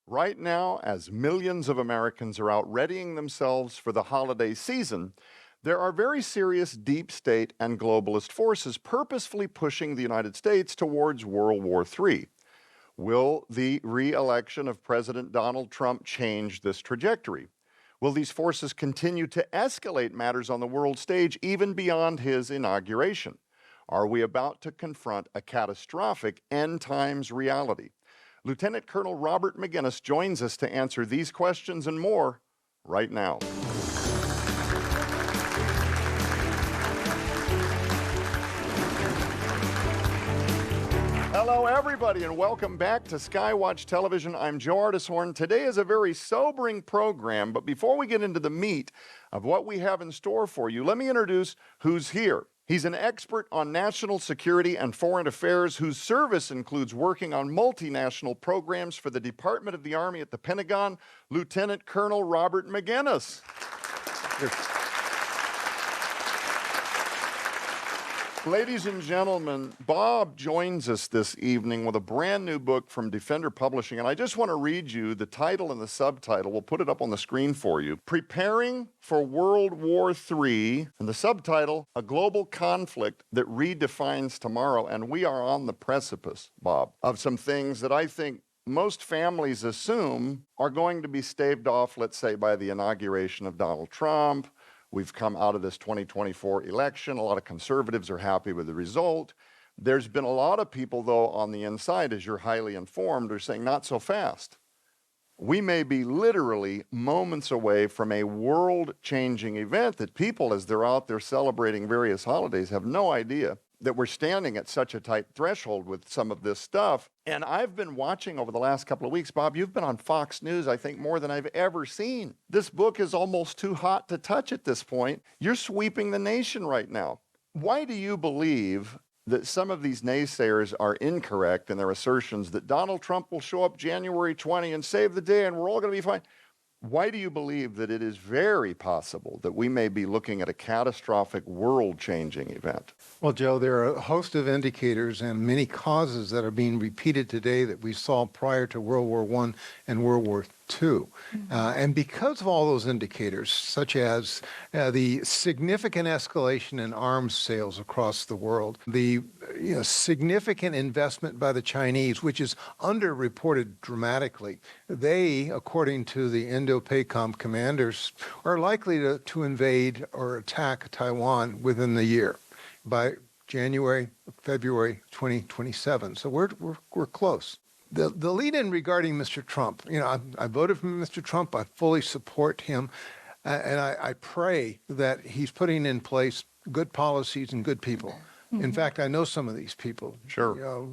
Right now, as millions of Americans are out readying themselves for the holiday season, there are very serious deep state and globalist forces purposefully pushing the United States towards World War III. Will the re-election of President Donald Trump change this trajectory? Will these forces continue to escalate matters on the world stage even beyond his inauguration? Are we about to confront a catastrophic end times reality? Lieutenant Colonel Robert Maginnis joins us to answer these questions and more right now. Hello, everybody, and welcome back to SkyWatch Television. I'm Joe Artishorn. Today is a very sobering program, but before we get into the meat of what we have in store for you, let me introduce who's here. He's an expert on national security and foreign affairs whose service includes working on multinational programs for the Department of the Army at the Pentagon, Lieutenant Colonel Robert Maginnis. Ladies and gentlemen, Bob joins us this evening with a brand new book from Defender Publishing, and I just want to read you the title and the subtitle. We'll put it up on the screen for you. Preparing for World War III, and the subtitle, A Global Conflict That Redefines Tomorrow. And we are on the precipice, Bob, of some things that I think most families assume are going to be staved off, let's say, by the inauguration of Donald Trump. We've come out of this 2024 election. A lot of conservatives are happy with the result. There's been a lot of people, though, on the inside, as you're highly informed, are saying, not so fast. We may be literally moments away from a world-changing event that people, as they're out there celebrating various holidays, have no idea that we're standing at such a tight threshold with some of this stuff. And I've been watching over the last couple of weeks, Bob, you've been on Fox News, I think, more than I've ever seen. This book is almost too hot to touch at this point. You're sweeping the nation right now. Why do you believe that some of these naysayers are incorrect in their assertions that Donald Trump will show up January 20 and save the day and we're all going to be fine? Why do you believe that it is very possible that we may be looking at a catastrophic world-changing event? Well, Joe, there are a host of indicators and many causes that are being repeated today that we saw prior to World War I and World War II. And because of all those indicators, such as the significant escalation in arms sales across the world, the significant investment by the Chinese, which is underreported dramatically, they, according to the Indo-PACOM commanders, are likely to invade or attack Taiwan within the year by January, February 2027. So we're close. The lead-in regarding Mr. Trump, I voted for Mr. Trump. I fully support him. And I pray that he's putting in place good policies and good people. In fact, I know some of these people. Sure.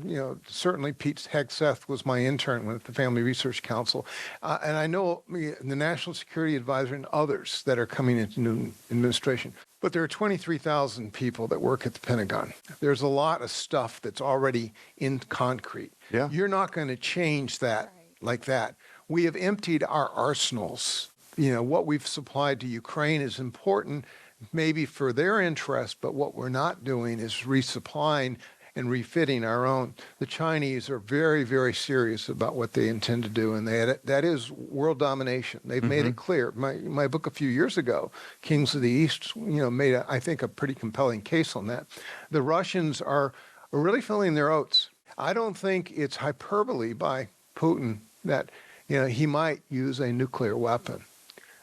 Certainly Pete Hegseth was my intern with the Family Research Council. And I know the National Security Advisor and others that are coming into new administration. But there are 23,000 people that work at the Pentagon. There's a lot of stuff that's already in concrete. Yeah. You're not going to change that like that. We have emptied our arsenals. What we've supplied to Ukraine is important, maybe for their interest, but what we're not doing is resupplying and refitting our own. The Chinese are very, very serious about what they intend to do, and that is world domination. They've made it clear. My book a few years ago, Kings of the East, made, I think, a pretty compelling case on that. The Russians are really filling their oats. I don't think it's hyperbole by Putin that he might use a nuclear weapon.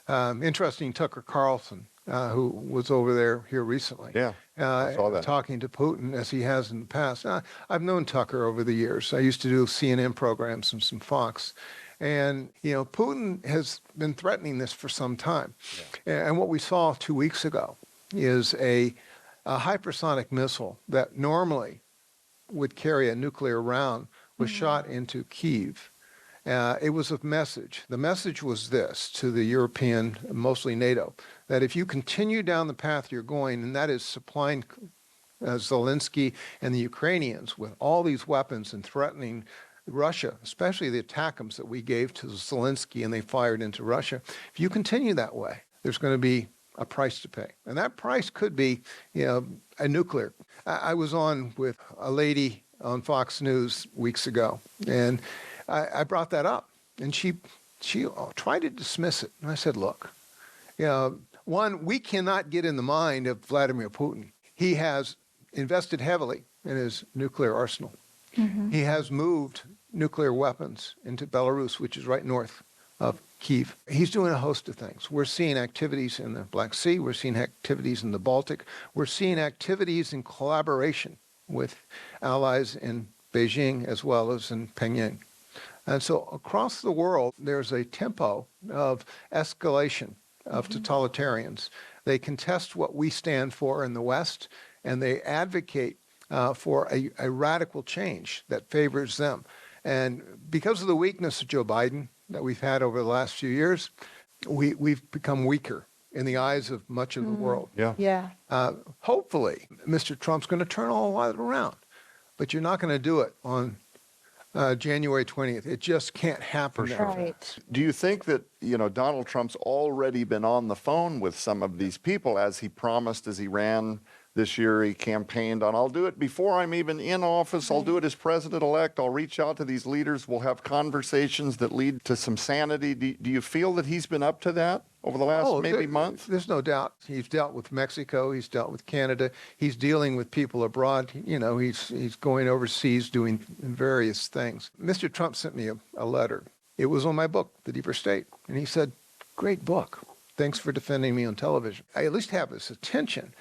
Interesting, Tucker Carlson, who was over here recently. Yeah, I saw that. Talking to Putin as he has in the past. I've known Tucker over the years. I used to do CNN programs and some Fox. And, Putin has been threatening this for some time. Yeah. And what we saw 2 weeks ago is a hypersonic missile that normally would carry a nuclear round was shot into Kyiv. It was a message. The message was this to the European, mostly NATO, that if you continue down the path you're going, and that is supplying Zelensky and the Ukrainians with all these weapons and threatening Russia, especially the ATACMS that we gave to Zelensky and they fired into Russia, if you continue that way, there's going to be a price to pay. And that price could be, a nuclear. I was on with a lady on Fox News weeks ago, and I brought that up. and she tried to dismiss it. And I said, look, you know, one, we cannot get in the mind of Vladimir Putin. He has invested heavily in his nuclear arsenal. He has moved nuclear weapons into Belarus, which is right north of Kyiv. He's doing a host of things. We're seeing activities in the Black Sea. We're seeing activities in the Baltic. We're seeing activities in collaboration with allies in Beijing as well as in Pyongyang. And so across the world, there's a tempo of escalation of totalitarians. They contest what we stand for in the West, and they advocate for a radical change that favors them. And because of the weakness of Joe Biden that we've had over the last few years, we've become weaker in the eyes of much of the world. Yeah. Hopefully, Mr. Trump's going to turn all of that around, but you're not going to do it on January 20th. It just can't happen. Right. Do you think that, you know, Donald Trump's already been on the phone with some of these people, as he promised as he ran this year? He campaigned on, I'll do it before I'm even in office. I'll do it as president-elect. I'll reach out to these leaders. We'll have conversations that lead to some sanity. Do you feel that he's been up to that over the last maybe month? There's no doubt. He's dealt with Mexico. He's dealt with Canada. He's dealing with people abroad. You know, he's going overseas doing various things. Mr. Trump sent me a letter. It was on my book, The Deeper State. And he said, great book. Thanks for defending me on television. I at least have his attention.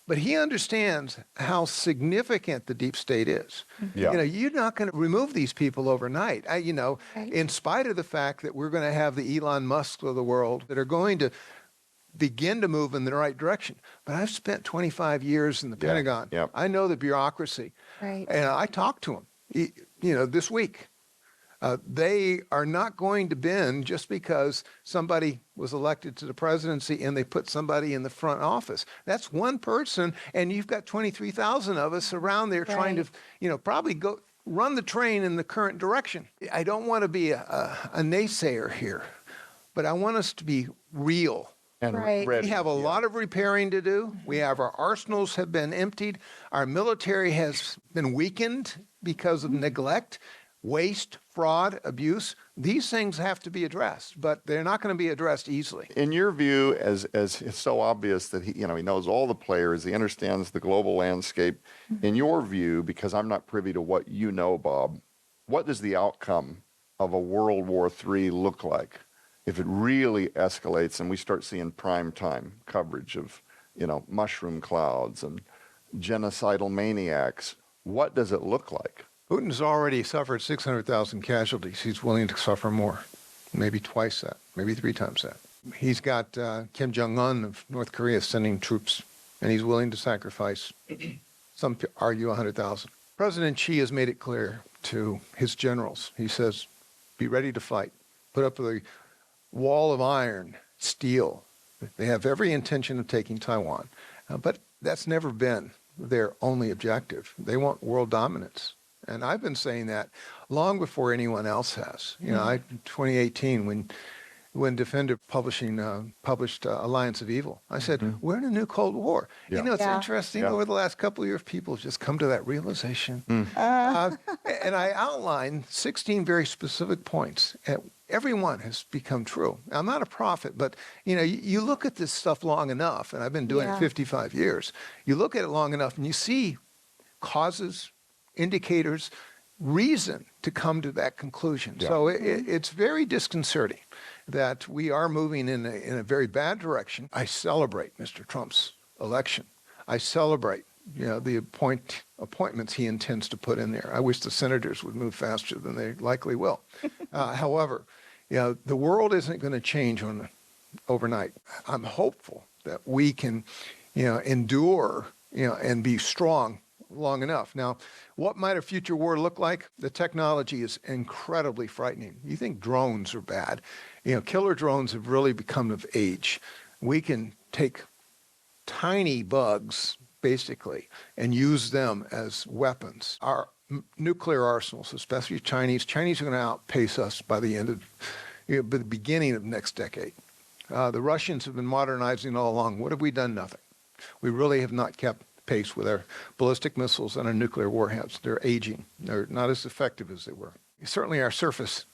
But he understands how significant the deep state is. Yeah. You know, you're not going to remove these people overnight. In spite of the fact that we're going to have the Elon Musks of the world that are going to begin to move in the right direction. But I've spent 25 years in the Pentagon. Yep. I know the bureaucracy. Right. And I talked to him, this week. They are not going to bend just because somebody was elected to the presidency and they put somebody in the front office. That's one person, and you've got 23,000 of us around there trying to, probably go run the train in the current direction. I don't want to be a naysayer here, but I want us to be real. And Right. ready. We have a lot of repairing to do. We have our arsenals have been emptied. Our military has been weakened because of neglect, waste, fraud, abuse. These things have to be addressed, but they're not going to be addressed easily. In your view, as it's so obvious that he knows all the players, he understands the global landscape. In your view, because I'm not privy to what you know, Bob, what does the outcome of a World War III look like if it really escalates and we start seeing prime time coverage of, mushroom clouds and genocidal maniacs? What does it look like? Putin's already suffered 600,000 casualties. He's willing to suffer more, maybe twice that, maybe 3 times that. He's got Kim Jong-un of North Korea sending troops, and he's willing to sacrifice, some argue 100,000. President Xi has made it clear to his generals. He says, be ready to fight. Put up the wall of iron, steel. They have every intention of taking Taiwan, but that's never been their only objective. They want world dominance. And I've been saying that long before anyone else has. 2018, when Defender published Alliance of Evil, I said, we're in a new Cold War. Yeah. It's interesting. Over the last couple of years, people have just come to that realization. And I outlined 16 very specific points. Every one has become true. I'm not a prophet, but you look at this stuff long enough, and I've been doing it 55 years. You look at it long enough, and you see causes, indicators, reason to come to that conclusion. Yeah. So it's very disconcerting that we are moving in a very bad direction. I celebrate Mr. Trump's election. I celebrate the appointments he intends to put in there. I wish the senators would move faster than they likely will. However, the world isn't going to change overnight. I'm hopeful that we can endure and be strong long enough. Now, what might a future war look like? The technology is incredibly frightening. You think drones are bad. Killer drones have really become of age. We can take tiny bugs, basically, and use them as weapons. Our nuclear arsenals, especially Chinese are going to outpace us by the beginning of next decade. The Russians have been modernizing all along. What have we done? Nothing. We really have not kept pace with our ballistic missiles and our nuclear warheads. They're aging. They're not as effective as they were. Certainly our surface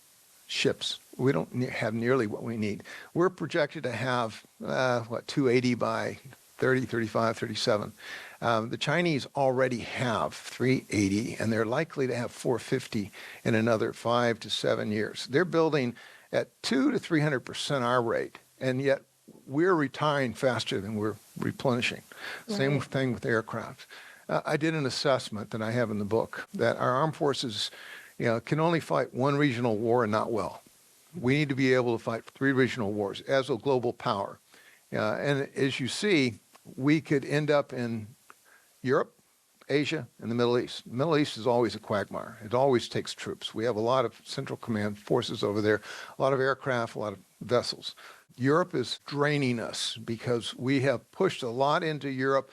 ships. We don't have nearly what we need. We're projected to have, 280 by 30, 35, 37. The Chinese already have 380, and they're likely to have 450 in another 5 to 7 years. They're building at 200 to 300% our rate, and yet we're retiring faster than we're replenishing. Right. Same thing with aircraft. I did an assessment that I have in the book that our armed forces, can only fight one regional war and not well. We need to be able to fight 3 regional wars as a global power. And as you see, we could end up in Europe, Asia, and the Middle East. The Middle East is always a quagmire. It always takes troops. We have a lot of Central Command forces over there, a lot of aircraft, a lot of vessels. Europe is draining us because we have pushed a lot into Europe,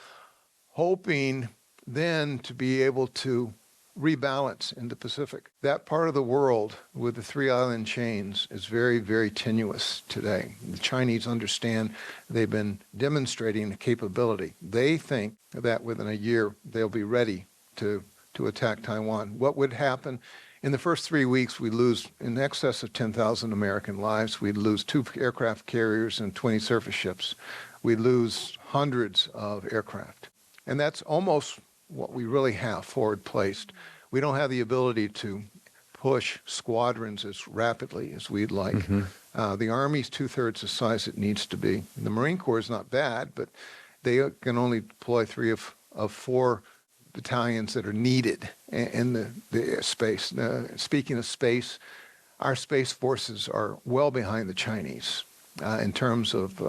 hoping then to be able to rebalance in the Pacific. That part of the world with the 3 island chains is very, very tenuous today. The Chinese understand they've been demonstrating the capability. They think that within a year they'll be ready to attack Taiwan. What would happen? In the first 3 weeks, we lose in excess of 10,000 American lives. We'd lose 2 aircraft carriers and 20 surface ships. We'd lose hundreds of aircraft. And that's almost what we really have forward placed. We don't have the ability to push squadrons as rapidly as we'd like. The Army's 2/3 the size it needs to be. The Marine Corps is not bad, but they can only deploy 3 of 4 battalions that are needed in the space. Speaking of space, our space forces are well behind the Chinese. In terms of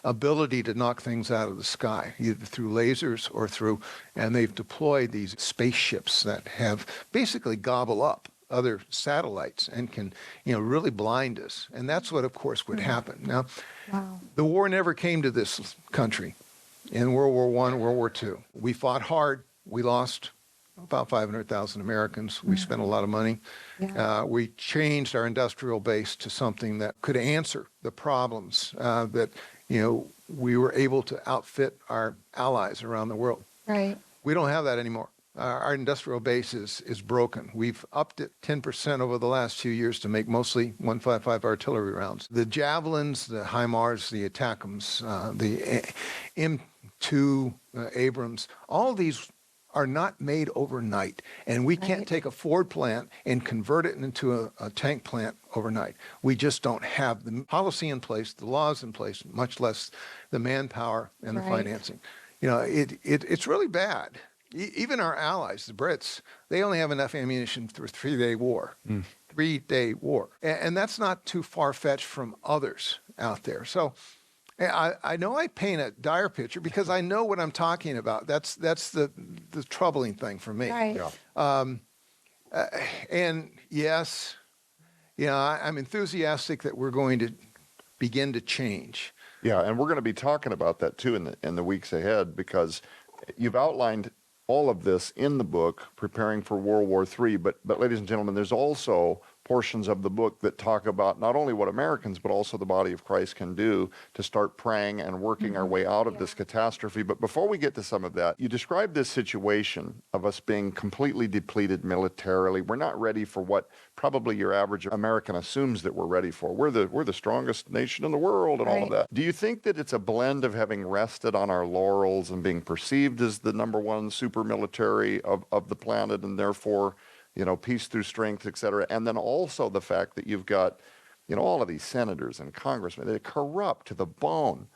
ability to knock things out of the sky, either through lasers or and they've deployed these spaceships that have basically gobble up other satellites and can, really blind us. And that's what, of course, would happen. Now, the war never came to this country in World War I, World War II. We fought hard. We lost about 500,000 Americans. We spent a lot of money. We changed our industrial base to something that could answer the problems that, we were able to outfit our allies around the world. Right. We don't have that anymore. Our industrial base is broken. We've upped it 10% over the last few years to make mostly 155 artillery rounds. The Javelins, the HIMARS, the ATACMS, the M2 Abrams, all of these are not made overnight. And we can't take a Ford plant and convert it into a tank plant overnight. We just don't have the policy in place, the laws in place, much less the manpower and the financing. It's really bad. Even our allies, the Brits, they only have enough ammunition for a 3-day war. 3-day war. And that's not too far-fetched from others out there. So I know I paint a dire picture because I know what I'm talking about. That's the troubling thing for me. Right. And yes, I'm enthusiastic that we're going to begin to change. Yeah, and we're going to be talking about that too in the weeks ahead, because you've outlined all of this in the book, Preparing for World War III. But ladies and gentlemen, there's also portions of the book that talk about not only what Americans, but also the body of Christ can do to start praying and working our way out of this catastrophe. But before we get to some of that, you describe this situation of us being completely depleted militarily. We're not ready for what probably your average American assumes that we're ready for. We're the strongest nation in the world and all of that. Do you think that it's a blend of having rested on our laurels and being perceived as the #1 super military of the planet, and therefore, peace through strength, et cetera, and then also the fact that you've got, all of these senators and congressmen, they're corrupt to the bone,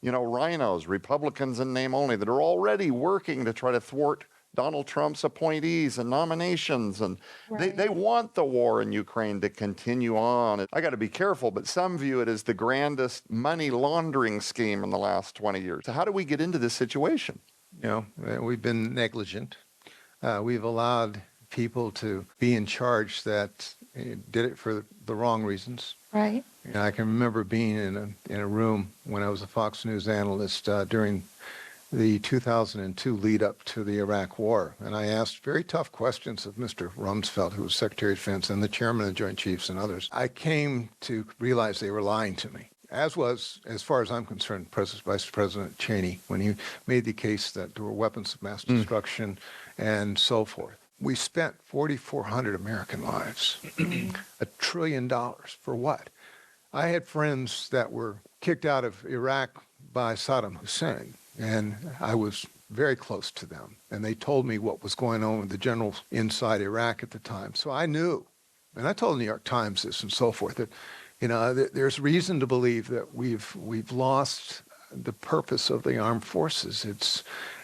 rhinos, Republicans in name only, that are already working to try to thwart Donald Trump's appointees and nominations, and they want the war in Ukraine to continue on. I got to be careful, but some view it as the grandest money laundering scheme in the last 20 years. So how do we get into this situation? We've been negligent. We've allowed people to be in charge that did it for the wrong reasons. Right. I can remember being in a room when I was a Fox News analyst during the 2002 lead up to the Iraq War, and I asked very tough questions of Mr. Rumsfeld, who was Secretary of Defense, and the Chairman of the Joint Chiefs and others. I came to realize they were lying to me, as was, as far as I'm concerned, Vice President Cheney, when he made the case that there were weapons of mass destruction and so forth. We spent 4,400 American lives. $1 trillion. For what? I had friends that were kicked out of Iraq by Saddam Hussein, and I was very close to them. And they told me what was going on with the generals inside Iraq at the time. So I knew, and I told the New York Times this and so forth, that there's reason to believe that we've lost the purpose of the armed forces.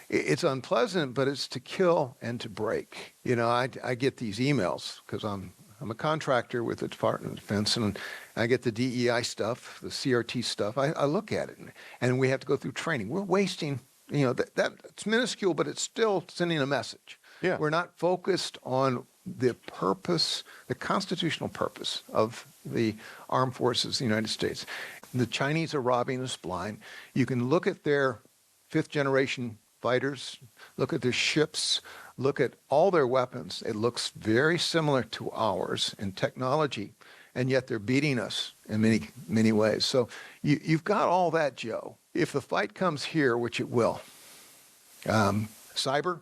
It's unpleasant, but it's to kill and to break. I get these emails because I'm a contractor with the Department of Defense, and I get the DEI stuff, the CRT stuff. I look at it, and we have to go through training. We're wasting, that's minuscule, but it's still sending a message. Yeah. We're not focused on the purpose, the constitutional purpose of the armed forces of the United States. The Chinese are robbing us blind. You can look at their fifth-generation fighters, look at their ships, look at all their weapons. It looks very similar to ours in technology, and yet they're beating us in many, many ways. So you've got all that, Joe. If the fight comes here, which it will, cyber,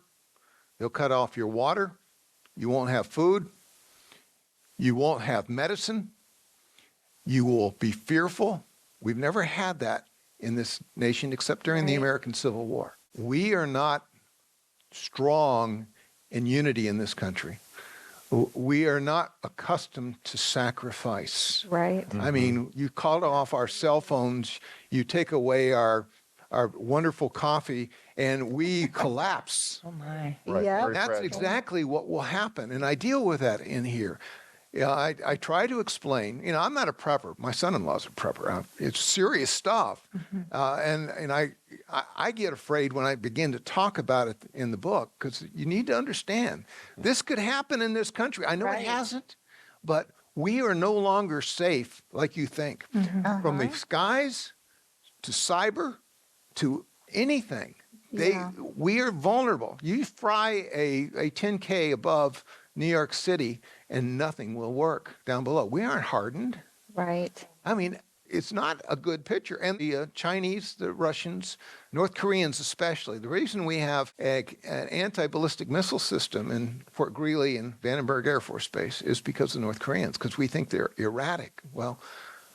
they'll cut off your water. You won't have food. You won't have medicine. You will be fearful. We've never had that in this nation except during the American Civil War. We are not strong in unity in this country. We are not accustomed to sacrifice. Right. I mean, you cut off our cell phones, you take away our wonderful coffee, and we collapse. Oh my. Right. Yeah. Very That's fragile. exactly what will happen, and I deal with that in here. I try to explain. I'm not a prepper. My son-in-law's a prepper. It's serious stuff, and I get afraid when I begin to talk about it in the book, because you need to understand this could happen in this country. I know Right. it hasn't, but we are no longer safe like you think. From the skies to cyber to anything. Yeah. We are vulnerable. You fry a 10K above New York City and nothing will work down below. We aren't hardened. Right. I mean, it's not a good picture. And the Chinese, the Russians, North Koreans especially, the reason we have an anti-ballistic missile system in Fort Greely and Vandenberg Air Force Base is because of the North Koreans, because we think they're erratic. Well,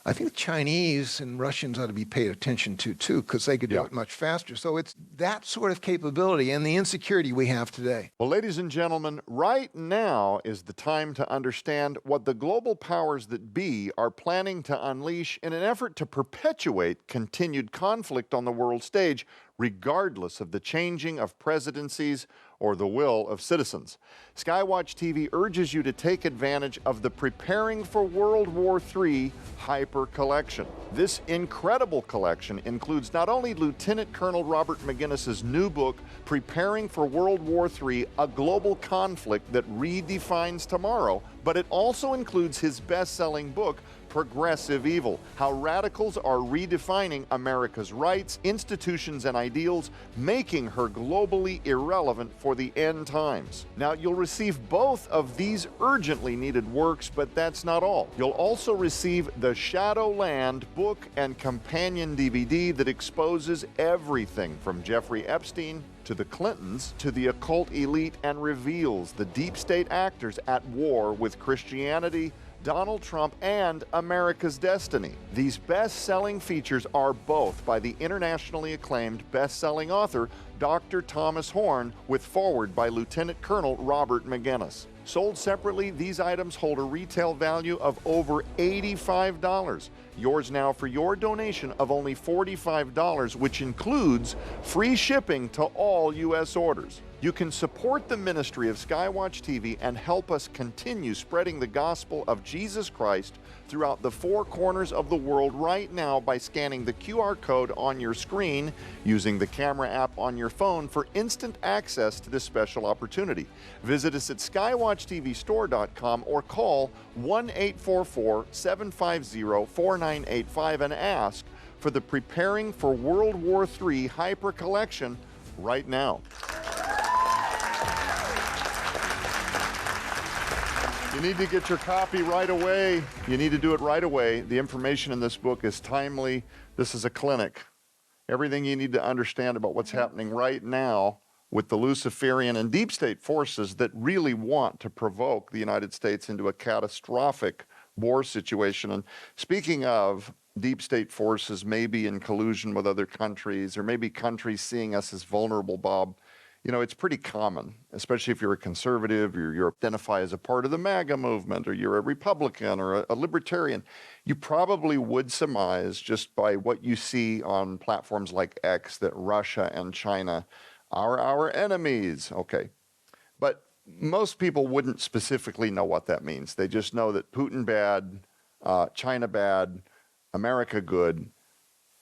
I think the Chinese and Russians ought to be paid attention to, too, because they could do it much faster. So it's that sort of capability and the insecurity we have today. Well, ladies and gentlemen, right now is the time to understand what the global powers that be are planning to unleash in an effort to perpetuate continued conflict on the world stage, regardless of the changing of presidencies or the will of citizens. SkyWatch TV urges you to take advantage of the Preparing for World War III Hyper Collection. This incredible collection includes not only Lieutenant Colonel Robert Maginnis' new book, Preparing for World War III, A Global Conflict That Redefines Tomorrow, but it also includes his best-selling book, Progressive Evil, How Radicals Are Redefining America's Rights, Institutions, and Ideals, Making Her Globally Irrelevant for the End Times. Now, you'll receive both of these urgently needed works, but that's not all. You'll also receive the Shadowland book and companion DVD that exposes everything from Jeffrey Epstein to the Clintons to the occult elite and reveals the deep state actors at war with Christianity, Donald Trump, and America's destiny. These best-selling features are both by the internationally acclaimed best-selling author, Dr. Thomas Horn, with foreword by Lieutenant Colonel Robert Maginnis. Sold separately, these items hold a retail value of over $85. Yours now for your donation of only $45, which includes free shipping to all U.S. orders. You can support the ministry of SkyWatch TV and help us continue spreading the gospel of Jesus Christ throughout the four corners of the world right now by scanning the QR code on your screen, using the camera app on your phone for instant access to this special opportunity. Visit us at skywatchtvstore.com or call 1-844-750-4985 and ask for the Preparing for World War III Hyper Collection right now. You need to get your copy right away. You need to do it right away. The information in this book is timely. This is a clinic. Everything you need to understand about what's happening right now with the Luciferian and deep state forces that really want to provoke the United States into a catastrophic war situation. And speaking of deep state forces, maybe in collusion with other countries, or maybe countries seeing us as vulnerable, Bob, you know, it's pretty common, especially if you're a conservative, or you identify as a part of the MAGA movement, or you're a Republican or a libertarian. You probably would surmise, just by what you see on platforms like X, that Russia and China are our enemies. Okay. But most people wouldn't specifically know what that means. They just know that Putin bad, China bad, America good.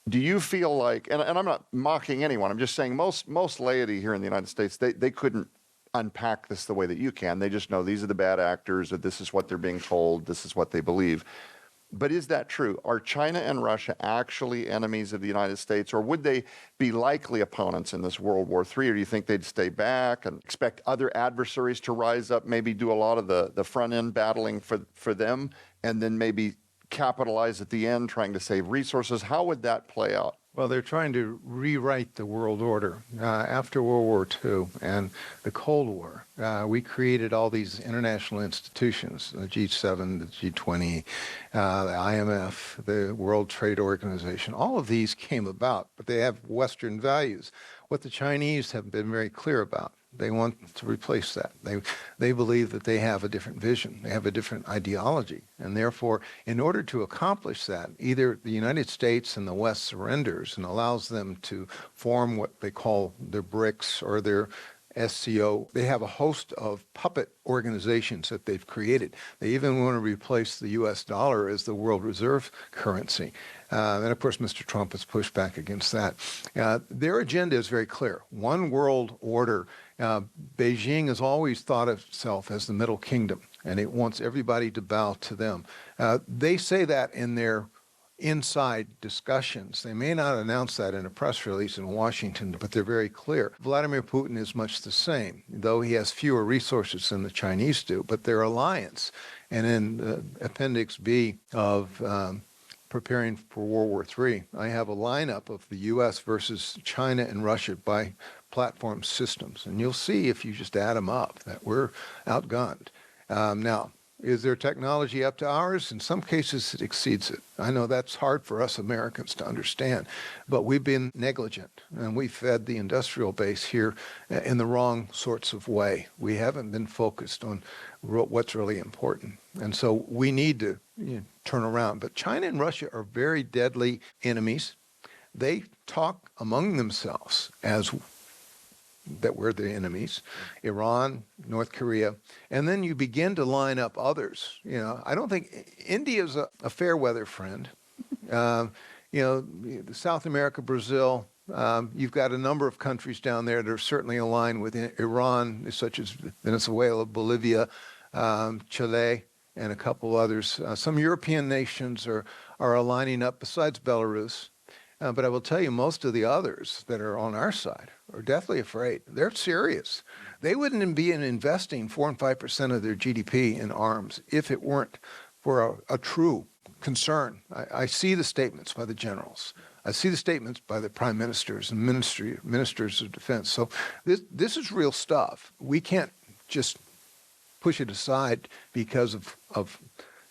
Do you feel like, and I'm not mocking anyone, I'm just saying most laity here in the United States, they couldn't unpack this the way that you can. They just know these are the bad actors, or this is what they're being told, this is what they believe. But is that true? Are China and Russia actually enemies of the United States, or would they be likely opponents in this World War III? Or do you think they'd stay back and expect other adversaries to rise up, maybe do a lot of the front end battling for them, and then maybe capitalize at the end, trying to save resources? How would that play out? Well, they're trying to rewrite the world order. After World War II and the Cold War, we created all these international institutions, the G7, the G20, the IMF, the World Trade Organization. All of these came about, but they have Western values. What the Chinese have been very clear about, they want to replace that. They believe that they have a different vision. They have a different ideology. And therefore, in order to accomplish that, either the United States and the West surrenders and allows them to form what they call their BRICS or their SCO. They have a host of puppet organizations that they've created. They even want to replace the U.S. dollar as the world reserve currency. And of course, Mr. Trump has pushed back against that. Their agenda is very clear. One world order. Beijing has always thought of itself as the Middle Kingdom, and it wants everybody to bow to them. They say that in their inside discussions. They may not announce that in a press release in Washington, but they're very clear. Vladimir Putin is much the same, though he has fewer resources than the Chinese do, but their alliance. And in Appendix B of preparing for World War III, I have a lineup of the U.S. versus China and Russia by platform systems. And you'll see, if you just add them up, that we're outgunned. Now, is their technology up to ours? In some cases, it exceeds it. I know that's hard for us Americans to understand, but we've been negligent, and we fed the industrial base here in the wrong sorts of way. We haven't been focused on what's really important. And so we need to turn around. But China and Russia are very deadly enemies. They talk among themselves as that we're the enemies, Iran, North Korea, and then you begin to line up others. I don't think India's a fair weather friend. South America, Brazil, you've got a number of countries down there that are certainly aligned with Iran, such as Venezuela, Bolivia, Chile, and a couple others. Some European nations are aligning up besides Belarus. But I will tell you, most of the others that are on our side are deathly afraid. They're serious. They wouldn't be investing 4 and 5% of their GDP in arms if it weren't for a true concern. I see the statements by the generals. I see the statements by the prime ministers and ministers of defense. So this is real stuff. We can't just push it aside because of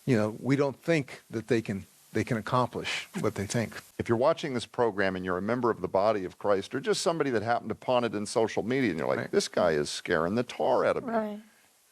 we don't think that they can accomplish what they think. If you're watching this program and you're a member of the body of Christ, or just somebody that happened to pawn it in social media, and you're like, Right. This guy is scaring the tar out of me. Right.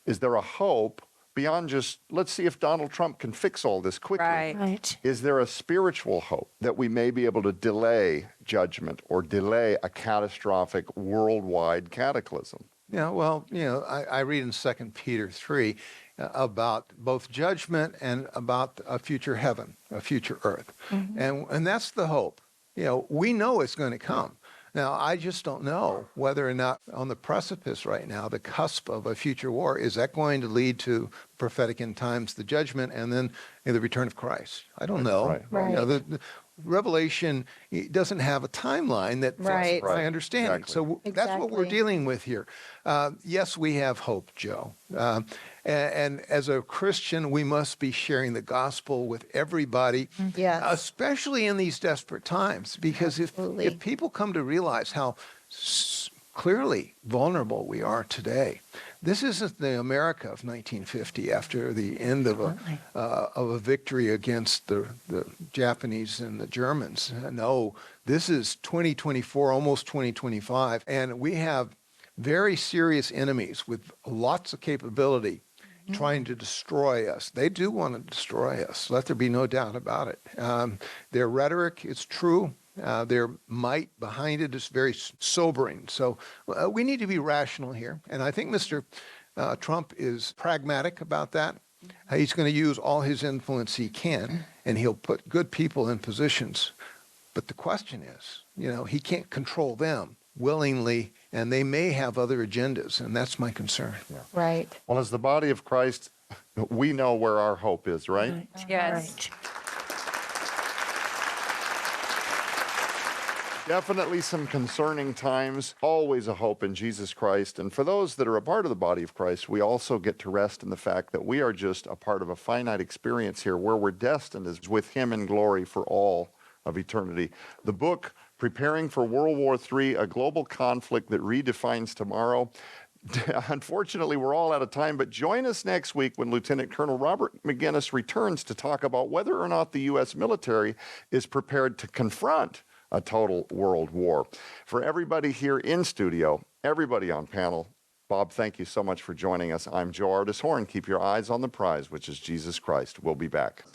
Is there a hope beyond just, let's see if Donald Trump can fix all this quickly? Right. Is there a spiritual hope that we may be able to delay judgment or delay a catastrophic worldwide cataclysm? Yeah, well, I read in 2 Peter 3 about both judgment and about a future heaven, a future earth. Mm-hmm. And that's the hope. We know it's going to come. Now, I just don't know whether or not on the precipice right now, the cusp of a future war, is that going to lead to prophetic end times, the judgment, and then the return of Christ? I don't know. Right. The Revelation doesn't have a timeline that fits Right. my understanding. Exactly. So that's what we're Exactly. dealing with here. Yes, we have hope, Joe. And as a Christian, we must be sharing the gospel with everybody, Yes. especially in these desperate times. Because Absolutely. if people come to realize how clearly vulnerable we are today. This isn't the America of 1950 after the end of a victory against the Japanese and the Germans. No, this is 2024, almost 2025, and we have very serious enemies with lots of capability trying to destroy us. They do want to destroy us. Let there be no doubt about it. Their rhetoric is true. Their might behind it is very sobering. So we need to be rational here. And I think Mr. Trump is pragmatic about that. He's going to use all his influence he can, and he'll put good people in positions. But the question is, he can't control them willingly, and they may have other agendas, and that's my concern. Yeah. Right. Well, as the body of Christ, we know where our hope is, right? Yes. Right. Definitely some concerning times, always a hope in Jesus Christ. And for those that are a part of the body of Christ, we also get to rest in the fact that we are just a part of a finite experience here where we're destined is with him in glory for all of eternity. The book, Preparing for World War III, A Global Conflict That Redefines Tomorrow. Unfortunately, we're all out of time, but join us next week when Lieutenant Colonel Robert Maginnis returns to talk about whether or not the U.S. military is prepared to confront a total world war. For everybody here in studio, everybody on panel, Bob, thank you so much for joining us. I'm Joe Ardis Horn. Keep your eyes on the prize, which is Jesus Christ. We'll be back.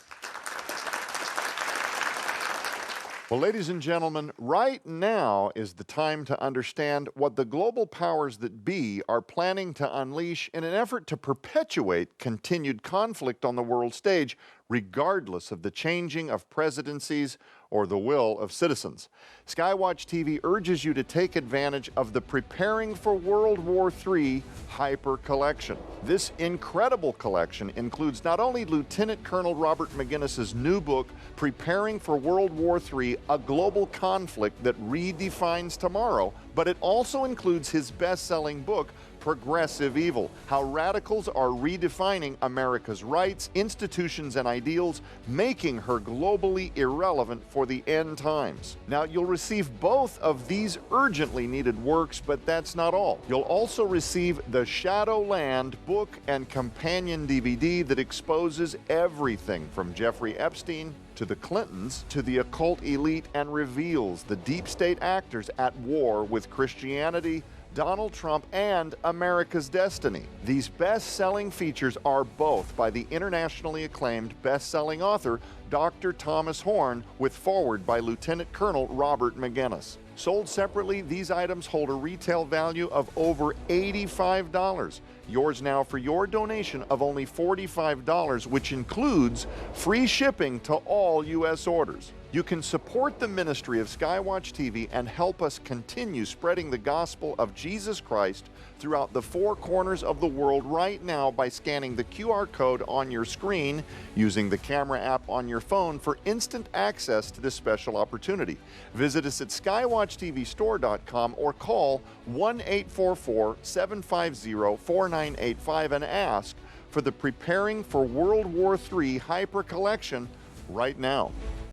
Well, ladies and gentlemen, right now is the time to understand what the global powers that be are planning to unleash in an effort to perpetuate continued conflict on the world stage, regardless of the changing of presidencies or the will of citizens. SkyWatch TV urges you to take advantage of the Preparing for World War III Hyper Collection. This incredible collection includes not only Lieutenant Colonel Robert Maginnis' new book, Preparing for World War III, A Global Conflict That Redefines Tomorrow, but it also includes his best-selling book, Progressive Evil, How Radicals Are Redefining America's Rights, Institutions, and Ideals, Making Her Globally Irrelevant for the End Times. Now, you'll receive both of these urgently needed works, but that's not all. You'll also receive the Shadowland book and companion DVD that exposes everything from Jeffrey Epstein to the Clintons to the occult elite and reveals the deep state actors at war with Christianity, Donald Trump, and America's destiny. These best-selling features are both by the internationally acclaimed best-selling author, Dr. Thomas Horn, with foreword by Lieutenant Colonel Robert Maginnis. Sold separately, these items hold a retail value of over $85. Yours now for your donation of only $45, which includes free shipping to all U.S. orders. You can support the ministry of SkyWatch TV and help us continue spreading the gospel of Jesus Christ throughout the four corners of the world right now by scanning the QR code on your screen, using the camera app on your phone for instant access to this special opportunity. Visit us at skywatchtvstore.com or call 1-844-750-4985 and ask for the Preparing for World War III Hyper Collection right now.